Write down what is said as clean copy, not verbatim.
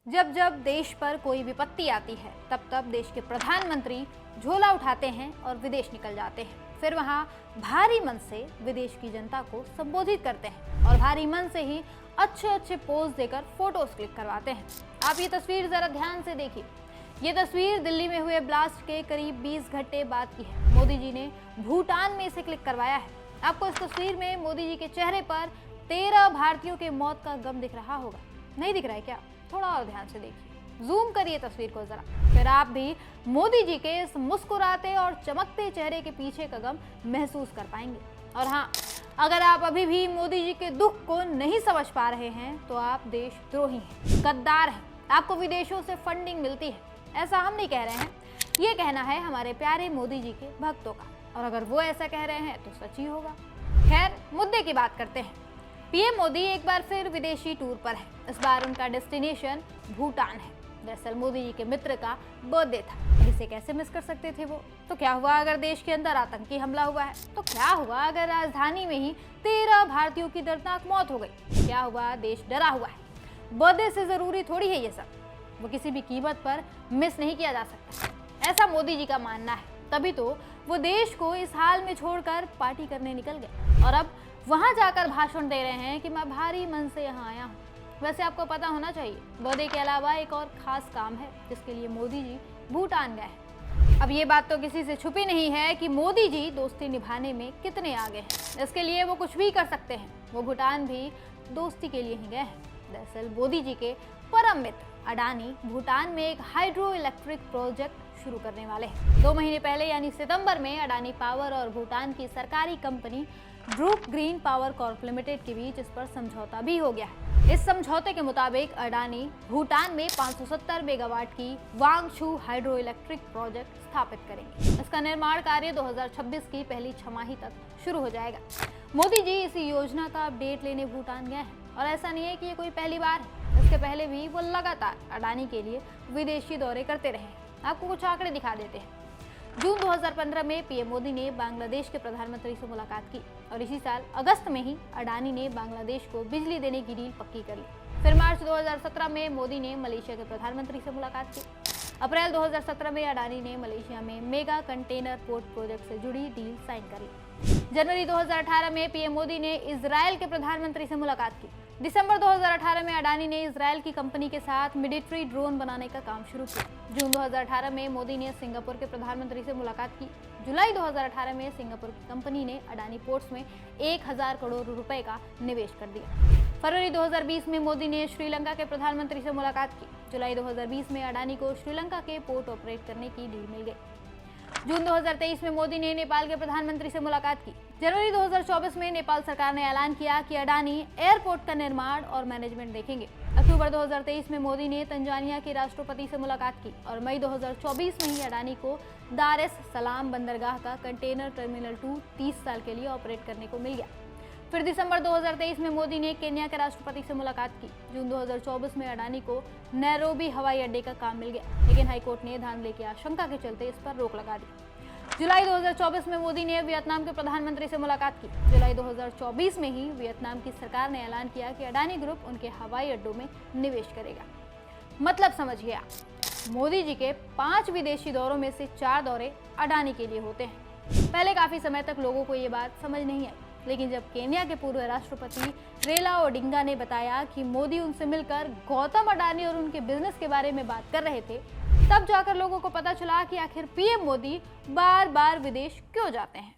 जब जब देश पर कोई विपत्ति आती है तब तब देश के प्रधानमंत्री झोला उठाते हैं और विदेश निकल जाते हैं। फिर वहां भारी मन से विदेश की जनता को संबोधित करते हैं और भारी मन से ही अच्छे अच्छे पोज देकर फोटोज क्लिक करवाते हैं। आप ये तस्वीर जरा ध्यान से देखिए। ये तस्वीर दिल्ली में हुए ब्लास्ट के करीब 20 घंटे बाद की है। मोदी जी ने भूटान में इसे क्लिक करवाया है। आपको इस तस्वीर में मोदी जी के चेहरे पर 13 भारतीयों के मौत का गम दिख रहा होगा। नहीं दिख रहा है क्या? थोड़ा और ध्यान से देखिए, जूम करिए तस्वीर को जरा। फिर आप भी मोदी जी के इस मुस्कुराते और चमकते चेहरे के पीछे का गम महसूस कर पाएंगे। और हाँ, अगर आप अभी भी मोदी जी के दुख को नहीं समझ पा रहे हैं तो आप देशद्रोही हैं, गद्दार हैं। आपको विदेशों से फंडिंग मिलती है, ऐसा हम नहीं कह रहे हैं, ये कहना है हमारे प्यारे मोदी जी के भक्तों का। और अगर वो ऐसा कह रहे हैं तो सच ही होगा। खैर, मुद्दे की बात करते हैं। पीएम मोदी एक बार फिर विदेशी टूर पर है। इस बार उनका डेस्टिनेशन भूटान है। दरअसल मोदी जी के मित्र का बर्थडे था, इसे कैसे मिस कर सकते थे वो। तो क्या हुआ अगर देश के अंदर आतंकी हमला हुआ है? तो क्या हुआ अगर राजधानी में ही 13 भारतीयों की दर्दनाक मौत हो गई? क्या हुआ देश डरा हुआ है? बर्थडे से जरूरी थोड़ी है ये सब, वो किसी भी कीमत पर मिस नहीं किया जा सकता, ऐसा मोदी जी का मानना है। तभी तो वो देश को इस हाल में छोड़कर पार्टी करने निकल गए और अब वहां जाकर भाषण दे रहे हैं कि मैं भारी मन से यहाँ आया हूँ। वैसे आपको पता होना चाहिए, बर्थडे के अलावा एक और खास काम है जिसके लिए मोदी जी भूटान गए हैं। अब ये बात तो किसी से छुपी नहीं है कि मोदी जी दोस्ती निभाने में कितने आगे हैं। इसके लिए वो कुछ भी कर सकते हैं। वो भूटान भी दोस्ती के लिए ही गए हैं। दरअसल मोदी जी के परम मित्र अडानी भूटान में एक हाइड्रो इलेक्ट्रिक प्रोजेक्ट शुरू करने वाले हैं। 2 महीने पहले यानी सितंबर में अडानी पावर और भूटान की सरकारी company Druk green power Corp limited के बीच इस पर समझौता भी हो गया है। इस समझौते के मुताबिक अडानी भूटान में 570 मेगावाट की वांगछू हाइड्रो इलेक्ट्रिक प्रोजेक्ट स्थापित करेंगे। इसका निर्माण कार्य 2026 की पहली छमाही तक शुरू हो जाएगा। मोदी जी इसी योजना का अपडेट लेने भूटान गए हैं और ऐसा नहीं है कि ये कोई पहली बार है। इसके पहले भी वो लगातार अडानी के लिए विदेशी दौरे करते रहे। आपको कुछ आंकड़े दिखा देते हैं। जून 2015 में पीएम मोदी ने बांग्लादेश के प्रधानमंत्री से मुलाकात की और इसी साल अगस्त में ही अडानी ने बांग्लादेश को बिजली देने की डील पक्की कर ली। फिर मार्च 2017 में मोदी ने मलेशिया के प्रधानमंत्री से मुलाकात की। अप्रैल 2017 में अडानी ने मलेशिया में मेगा कंटेनर पोर्ट प्रोजेक्ट से जुड़ी डील साइन कर ली। जनवरी 2018 में पीएम मोदी ने इजरायल के प्रधानमंत्री से मुलाकात की। दिसंबर 2018 में अडानी ने इजरायल की कंपनी के साथ मिलिट्री ड्रोन बनाने का काम शुरू किया। जून 2018 में मोदी ने सिंगापुर के प्रधानमंत्री से मुलाकात की। जुलाई 2018 में सिंगापुर की कंपनी ने अडानी पोर्ट्स में 1000 करोड़ रुपए का निवेश कर दिया। फरवरी 2020 में मोदी ने श्रीलंका के प्रधानमंत्री से मुलाकात की। जुलाई 2020 में अडानी को श्रीलंका के पोर्ट ऑपरेट करने की डील मिल गई। जून 2023 में मोदी ने नेपाल के प्रधानमंत्री से मुलाकात की। जनवरी 2024 में नेपाल सरकार ने ऐलान किया कि अडानी एयरपोर्ट का निर्माण और मैनेजमेंट देखेंगे। अक्टूबर 2023 में मोदी ने तंजानिया के राष्ट्रपति से मुलाकात की और मई 2024 में ही अडानी को दार एस सलाम बंदरगाह का कंटेनर टर्मिनल 2 30 साल के लिए ऑपरेट करने को मिल गया। फिर दिसंबर 2023 में मोदी ने केन्या के राष्ट्रपति से मुलाकात की। जून 2024 में अडानी को नैरोबी हवाई अड्डे का काम मिल गया, लेकिन हाईकोर्ट ने धांधली की आशंका के चलते इस पर रोक लगा दी। जुलाई 2024 में मोदी ने वियतनाम के प्रधानमंत्री से मुलाकात की। जुलाई 2024 में ही वियतनाम की सरकार ने ऐलान किया कि अडानी ग्रुप उनके हवाई अड्डों में निवेश करेगा। मतलब समझिए आप, मोदी जी के 5 विदेशी दौरों में से 4 दौरे अडानी के लिए होते हैं। पहले काफी समय तक लोगों को ये बात समझ नहीं आई, लेकिन जब केन्या के पूर्व राष्ट्रपति रेला ओडिंगा ने बताया कि मोदी उनसे मिलकर गौतम अडानी और उनके बिजनेस के बारे में बात कर रहे थे, तब जाकर लोगों को पता चला कि आखिर पीएम मोदी बार बार विदेश क्यों जाते हैं।